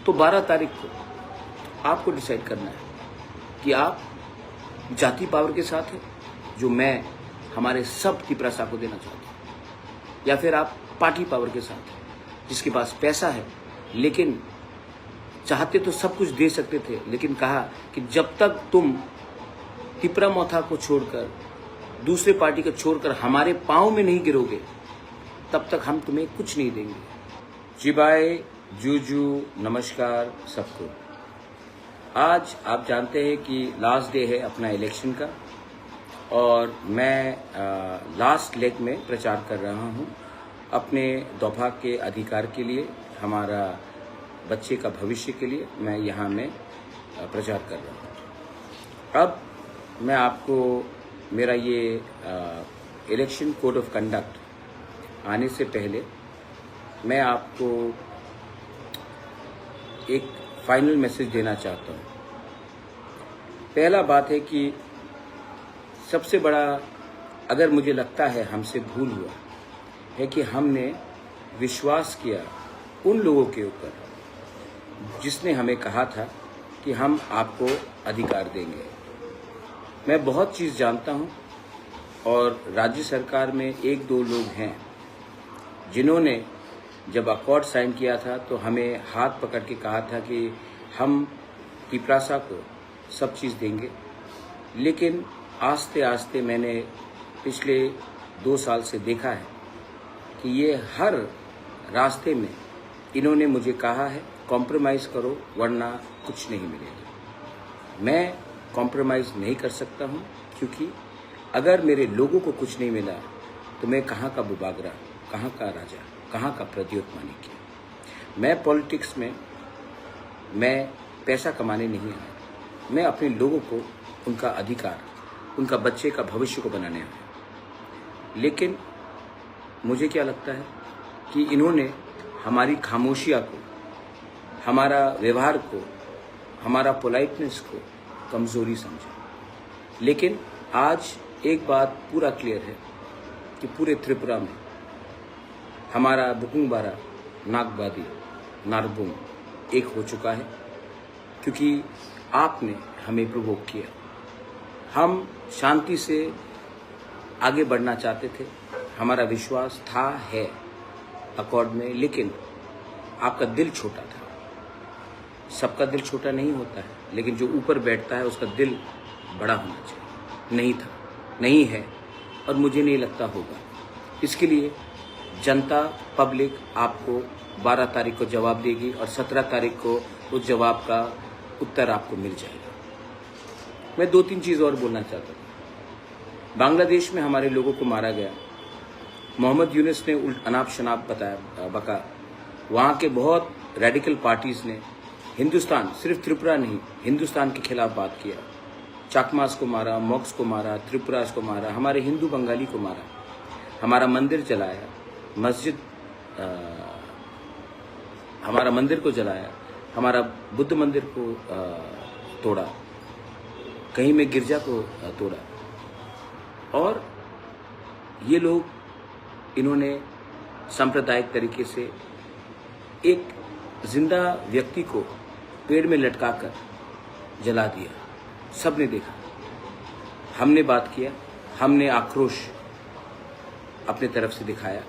तो 12 तारीख को आपको डिसाइड करना है कि आप जाति पावर के साथ है, जो मैं हमारे सब तिपरासा को देना चाहता हूँ, या फिर आप पार्टी पावर के साथ है, जिसके पास पैसा है, लेकिन चाहते तो सब कुछ दे सकते थे, लेकिन कहा कि जब तक तुम तिपरा मोथा को छोड़कर, दूसरे पार्टी को छोड़कर हमारे पाँव में नहीं गिरोगे, तब तक हम तुम्हें कुछ नहीं देंगे। जी बाय, जूजू, नमस्कार सबको। आज आप जानते हैं कि लास्ट डे है अपना इलेक्शन का, और मैं लास्ट लेग में प्रचार कर रहा हूं अपने दोपहर के अधिकार के लिए, हमारा बच्चे का भविष्य के लिए मैं यहाँ में प्रचार कर रहा हूँ। अब मैं आपको मेरा ये इलेक्शन कोड ऑफ कंडक्ट आने से पहले मैं आपको एक फाइनल मैसेज देना चाहता हूँ। पहला बात है कि सबसे बड़ा, अगर मुझे लगता है हमसे भूल हुआ है कि हमने विश्वास किया उन लोगों के ऊपर जिसने हमें कहा था कि हम आपको अधिकार देंगे। मैं बहुत चीज़ जानता हूँ, और राज्य सरकार में एक दो लोग हैं जिन्होंने जब अकॉर्ड साइन किया था तो हमें हाथ पकड़ के कहा था कि हम तिपरासा को सब चीज़ देंगे, लेकिन आस्ते आस्ते मैंने पिछले 2 साल से देखा है कि ये हर रास्ते में इन्होंने मुझे कहा है कॉम्प्रोमाइज़ करो वरना कुछ नहीं मिलेगा। मैं कॉम्प्रोमाइज़ नहीं कर सकता हूँ, क्योंकि अगर मेरे लोगों को कुछ नहीं मिला तो मैं कहाँ का बुबागरा, कहाँ का राजा, कहाँ का प्रद्योत मानिक। मैं पॉलिटिक्स में मैं पैसा कमाने नहीं आया, मैं अपने लोगों को उनका अधिकार, उनका बच्चे का भविष्य को बनाने आया। लेकिन मुझे क्या लगता है कि इन्होंने हमारी खामोशियाँ को, हमारा व्यवहार को, हमारा पोलाइटनेस को कमज़ोरी समझा। लेकिन आज एक बात पूरा क्लियर है कि पूरे त्रिपुरा में हमारा बुकुंगबारा, नागबादी, नारबुंग एक हो चुका है, क्योंकि आपने हमें प्रोवोक किया। हम शांति से आगे बढ़ना चाहते थे, हमारा विश्वास था, है अकॉर्ड में, लेकिन आपका दिल छोटा था। सबका दिल छोटा नहीं होता है, लेकिन जो ऊपर बैठता है उसका दिल बड़ा होना चाहिए। नहीं था, नहीं है, और मुझे नहीं लगता होगा। इसके लिए जनता, पब्लिक आपको 12 तारीख को जवाब देगी, और 17 तारीख को उस जवाब का उत्तर आपको मिल जाएगा। मैं 2-3 चीज़ और बोलना चाहता हूँ। बांग्लादेश में हमारे लोगों को मारा गया, मोहम्मद यूनुस ने अनाप शनाप बका। वहाँ के बहुत रेडिकल पार्टीज़ ने हिंदुस्तान, सिर्फ त्रिपुरा नहीं, हिंदुस्तान के खिलाफ बात किया। चाकमास को मारा, मोक्स को मारा, त्रिपुरास को मारा, हमारे हिंदू बंगाली को मारा, हमारा मंदिर जलाया, हमारा मंदिर को जलाया, हमारा बुद्ध मंदिर को तोड़ा, कहीं में गिरजा को तोड़ा। और ये लोग, इन्होंने सांप्रदायिक तरीके से एक जिंदा व्यक्ति को पेड़ में लटकाकर जला दिया। सबने देखा, हमने बात किया, हमने आक्रोश अपने तरफ से दिखाया।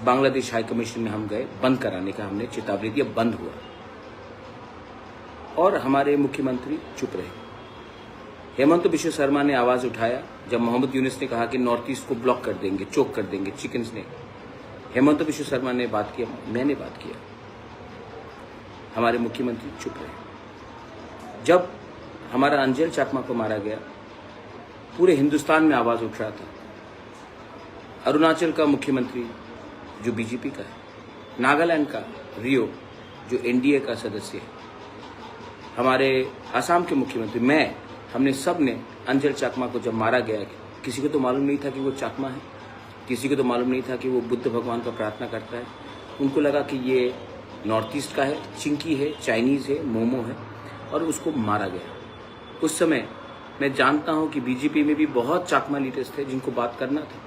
बांग्लादेश हाई कमीशन में हम गए, बंद कराने का हमने चेतावनी दी, बंद हुआ, और हमारे मुख्यमंत्री चुप रहे। हेमंत बिश्व शर्मा ने आवाज़ उठाया जब मोहम्मद यूनुस ने कहा कि नॉर्थ ईस्ट को ब्लॉक कर देंगे, चोक कर देंगे चिकन्स ने। हेमंत बिश्व शर्मा ने बात किया, मैंने बात किया, हमारे मुख्यमंत्री चुप रहे। जब हमारा अंजल चाकमा को मारा गया, पूरे हिंदुस्तान में आवाज़ उठ रहा था। अरुणाचल का मुख्यमंत्री जो बीजेपी का है, नागालैंड का रियो जो एनडीए का सदस्य है, हमारे असम के मुख्यमंत्री, हमने सब ने अंजल चाकमा को जब मारा गया, किसी को तो मालूम नहीं था कि वो चाकमा है, किसी को तो मालूम नहीं था कि वो बुद्ध भगवान का प्रार्थना करता है। उनको लगा कि ये नॉर्थ ईस्ट का है, चिंकी है, चाइनीज़ है, मोमो है, और उसको मारा गया। उस समय मैं जानता हूं कि बीजेपी में भी बहुत चाकमा लीडर्स थे जिनको बात करना था,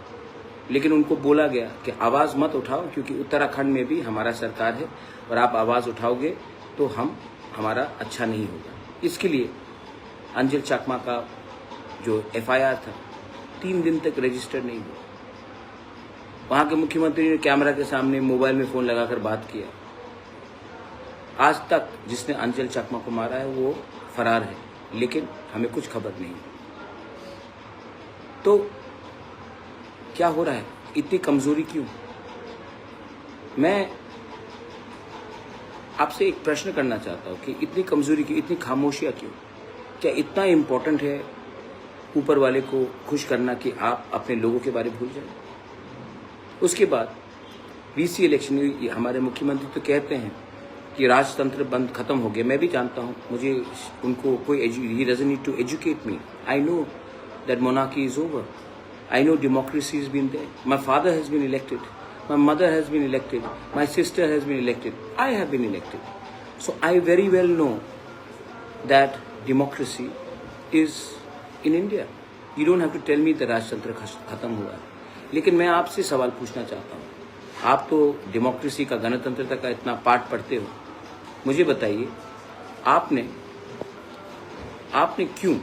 लेकिन उनको बोला गया कि आवाज़ मत उठाओ, क्योंकि उत्तराखंड में भी हमारा सरकार है और आप आवाज़ उठाओगे तो हमारा अच्छा नहीं होगा। इसके लिए अंजल चाकमा का जो FIR था 3 दिन तक रजिस्टर नहीं हुआ। वहाँ के मुख्यमंत्री ने कैमरा के सामने मोबाइल में फ़ोन लगाकर बात किया। आज तक जिसने अंजल चाकमा को मारा है वो फरार है, लेकिन हमें कुछ खबर नहीं। तो क्या हो रहा है? इतनी कमज़ोरी क्यों? मैं आपसे एक प्रश्न करना चाहता हूँ कि इतनी कमज़ोरी क्यों, इतनी खामोशियाँ क्यों? क्या इतना इम्पोर्टेंट है ऊपर वाले को खुश करना कि आप अपने लोगों के बारे में भूल जाएं? उसके बाद VC इलेक्शन, हमारे मुख्यमंत्री तो कहते हैं कि राजतंत्र बंद खत्म हो गया। मैं भी जानता हूँ, मुझे उनको कोई ही doesn't need to educate me. I know that monarchy is over. I know democracy has been there. My father has been elected. My mother has been elected. My sister has been elected. I have been elected. So I very well know that democracy is in India. You don't have to tell me that राजतंत्र खत्म हुआ है। लेकिन मैं आपसे सवाल पूछना चाहता हूँ, आप तो डेमोक्रेसी का, गणतंत्रता का इतना पाठ पढ़ते हो, मुझे बताइए आपने क्यों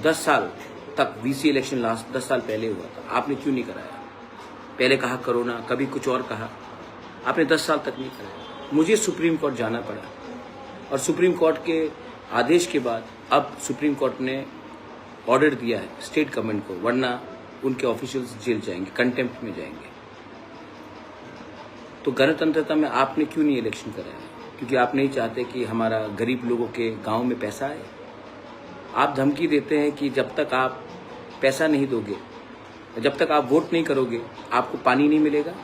10 साल तक VC इलेक्शन लास्ट 10 साल पहले हुआ था, आपने क्यों नहीं कराया? पहले कहा कोरोना, कभी कुछ और कहा, आपने 10 साल तक नहीं कराया। मुझे सुप्रीम कोर्ट जाना पड़ा और सुप्रीम कोर्ट के आदेश के बाद अब सुप्रीम कोर्ट ने ऑर्डर दिया है स्टेट गवर्नमेंट को, वरना उनके ऑफिशियल्स जेल जाएंगे, कंटेम्प्ट में जाएंगे। तो गणतंत्रता में आपने क्यों नहीं इलेक्शन कराया? क्योंकि आप नहीं चाहते कि हमारा गरीब लोगों के गांव में पैसा आए। आप धमकी देते हैं कि जब तक आप पैसा नहीं दोगे, जब तक आप वोट नहीं करोगे, आपको पानी नहीं मिलेगा।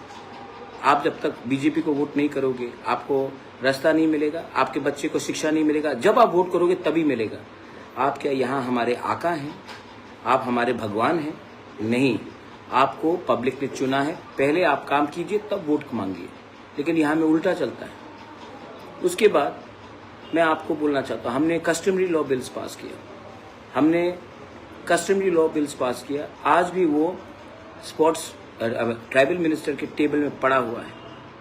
आप जब तक बीजेपी को वोट नहीं करोगे, आपको रास्ता नहीं मिलेगा, आपके बच्चे को शिक्षा नहीं मिलेगा। जब आप वोट करोगे तभी मिलेगा। आप क्या यहाँ हमारे आका हैं? आप हमारे भगवान हैं? नहीं, आपको पब्लिक ने चुना है, पहले आप काम कीजिए तब वोट मांगिए। लेकिन यहाँ में उल्टा चलता है। उसके बाद मैं आपको बोलना चाहता हूँ, हमने कस्टमरी लॉ बिल्स पास किया, हमने कस्टमरी लॉ बिल्स पास किया। आज भी वो स्पोर्ट्स ट्राइबल मिनिस्टर के टेबल में पड़ा हुआ है।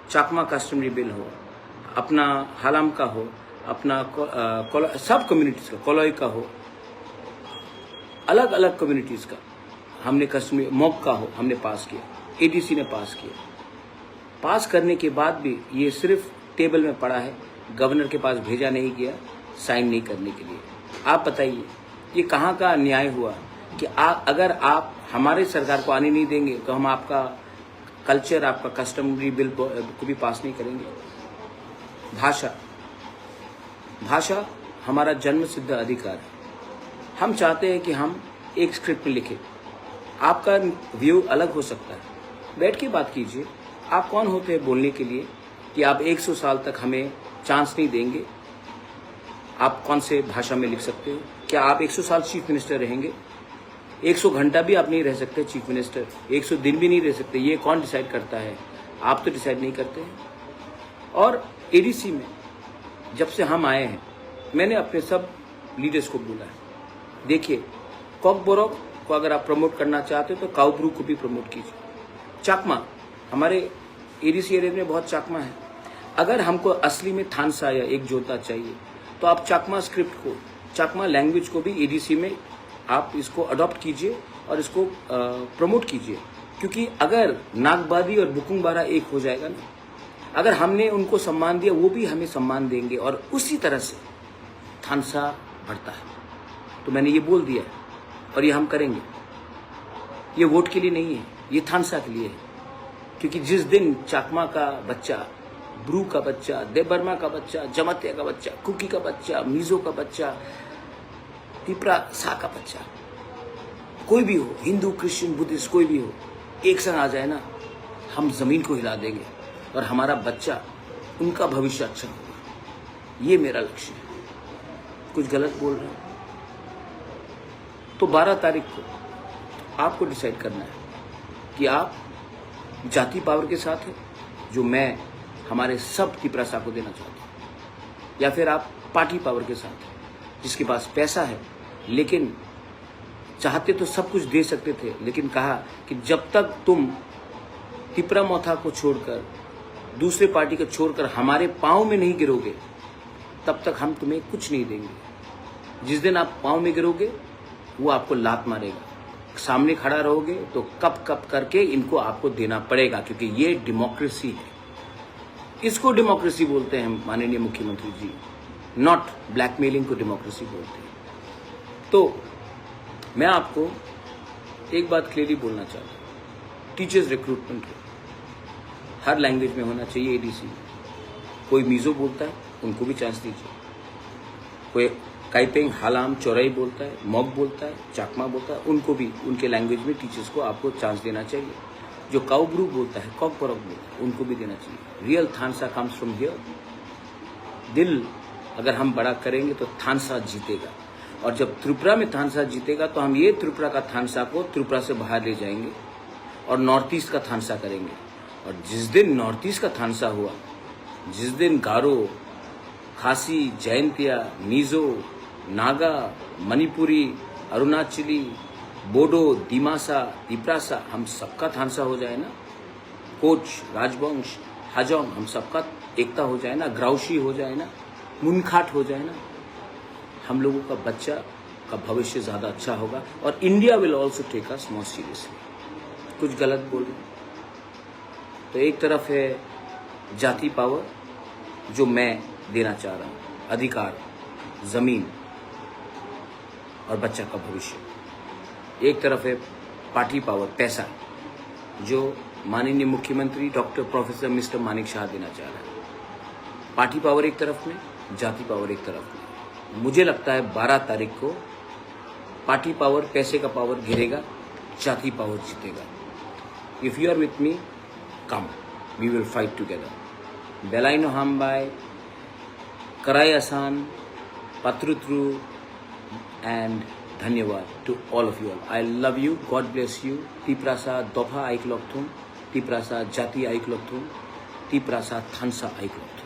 चाकमा कस्टमरी बिल हो, अपना हालाम का हो, अपना सब कम्युनिटीज़ का, कोलोई का हो, अलग अलग कम्युनिटीज़ का हमने कस्टमरी, मॉब का हो, हमने पास किया, ADC ने पास किया। पास करने के बाद भी ये सिर्फ टेबल में पड़ा है, गवर्नर के पास भेजा नहीं गया साइन नहीं करने के लिए। आप बताइए ये कहाँ का न्याय हुआ कि अगर आप हमारे सरकार को आने नहीं देंगे तो हम आपका कल्चर, आपका कस्टमरी बिल को भी पास नहीं करेंगे। भाषा हमारा जन्म सिद्ध अधिकार है। हम चाहते हैं कि हम एक स्क्रिप्ट में लिखें। आपका व्यू अलग हो सकता है, बैठ के बात कीजिए। आप कौन होते हैं बोलने के लिए कि आप 100 साल तक हमें चांस नहीं देंगे? आप कौन से भाषा में लिख सकते हो? क्या आप 100 साल चीफ मिनिस्टर रहेंगे? 100 घंटा भी आप नहीं रह सकते चीफ मिनिस्टर, 100 दिन भी नहीं रह सकते। ये कौन डिसाइड करता है? आप तो डिसाइड नहीं करते हैं। और ADC में जब से हम आए हैं, मैंने अपने सब लीडर्स को बोला है, देखिए कॉकबोरोक को अगर आप प्रमोट करना चाहते हो तो काउब्रू को भी प्रमोट कीजिए। चाकमा, हमारे ADC एरिया में बहुत चाकमा है। अगर हमको असली में थानसा या एक जोता चाहिए तो आप चाकमा स्क्रिप्ट को, चाकमा लैंग्वेज को भी ADC में आप इसको अडॉप्ट कीजिए और इसको प्रमोट कीजिए। क्योंकि अगर नागबादी और बुकुंगबारा एक हो जाएगा ना, अगर हमने उनको सम्मान दिया वो भी हमें सम्मान देंगे और उसी तरह से थानसा बढ़ता है। तो मैंने ये बोल दिया है और ये हम करेंगे। ये वोट के लिए नहीं है, ये थानसा के लिए है। क्योंकि जिस दिन चाकमा का बच्चा, ब्रू का बच्चा, देबर्मा का बच्चा, जमातिया का बच्चा, कुकी का बच्चा, मिजो का बच्चा, तिपरा सा का बच्चा, कोई भी हो, हिंदू, क्रिश्चियन, बुद्धिस्ट, कोई भी हो, एक संग आ जाए ना, हम जमीन को हिला देंगे और हमारा बच्चा, उनका भविष्य अच्छा होगा। ये मेरा लक्ष्य है। कुछ गलत बोल रहे हैं तो 12 तारीख को आपको डिसाइड करना है कि आप जाति पावर के साथ हैं, जो मैं हमारे सब तिपरासा को देना चाहता हूँ, या फिर आप पार्टी पावर के साथ हैं, जिसके पास पैसा है, लेकिन चाहते तो सब कुछ दे सकते थे, लेकिन कहा कि जब तक तुम तिपरा मोथा को छोड़कर, दूसरे पार्टी को छोड़कर हमारे पाँव में नहीं गिरोगे, तब तक हम तुम्हें कुछ नहीं देंगे। जिस दिन आप पाँव में गिरोगे वो आपको लात मारेगा। सामने खड़ा रहोगे तो कप कप करके इनको आपको देना पड़ेगा, क्योंकि ये डेमोक्रेसी है। इसको डेमोक्रेसी बोलते हैं माननीय मुख्यमंत्री जी, नॉट ब्लैकमेलिंग को डेमोक्रेसी बोलते हैं। तो मैं आपको एक बात क्लियरली बोलना चाहता हूँ, टीचर्स रिक्रूटमेंट हर लैंग्वेज में होना चाहिए। एडीसी कोई मीज़ो बोलता है उनको भी चांस दीजिए, कोई काइपेंग हालाम चौराई बोलता है, मॉग बोलता है, चाकमा बोलता है, उनको भी उनके लैंग्वेज में टीचर्स को आपको चांस देना चाहिए। जो काउब्रू बोलता है, कॉकपरक बोलता है, उनको भी देना चाहिए। रियल थानसा कम्स फ्रॉम हियर। दिल अगर हम बड़ा करेंगे तो थानसा जीतेगा, और जब त्रिपुरा में थानसा जीतेगा तो हम ये त्रिपुरा का थानसा को त्रिपुरा से बाहर ले जाएंगे और नॉर्थ ईस्ट का थानसा करेंगे। और जिस दिन नॉर्थ ईस्ट का थानसा हुआ, जिस दिन गारो, खासी, जयंतिया, मिजो, नागा, मणिपुरी, अरुणाचली, बोडो, दिमासा, तिप्रासा, हम सबका थानसा हो जाए ना, कोच, राजवंश, हाजोंग, हम सबका एकता हो जाए ना, ग्राउशी हो जाए ना, मुनखाट हो जाए ना, हम लोगों का बच्चा का भविष्य ज़्यादा अच्छा होगा। और India will also take us more seriously. कुछ गलत बोल रहे तो एक तरफ है जाति पावर जो मैं देना चाह रहा हूँ, अधिकार, जमीन और बच्चा का भविष्य। एक तरफ है पार्टी पावर, पैसा, जो माननीय मुख्यमंत्री doctor professor mister Manik Shah देना चाह रहा है। पार्टी पावर एक तरफ में, जाति पावर एक तरफ में। मुझे लगता है 12 तारीख को पार्टी पावर, पैसे का पावर गिरेगा, जाति पावर जीतेगा। If you are with me, come, we will fight together. बेलाइनो हामबाई, कराई आसान, पत्रुत्रु, एंड धन्यवाद to all of you all. I love you, god bless you. Tiprasa दोफा आइक लोकथुम, तिप्रासा जाति आइक लोकथुम, तिप्रासा थानसा आइक लोकथुम।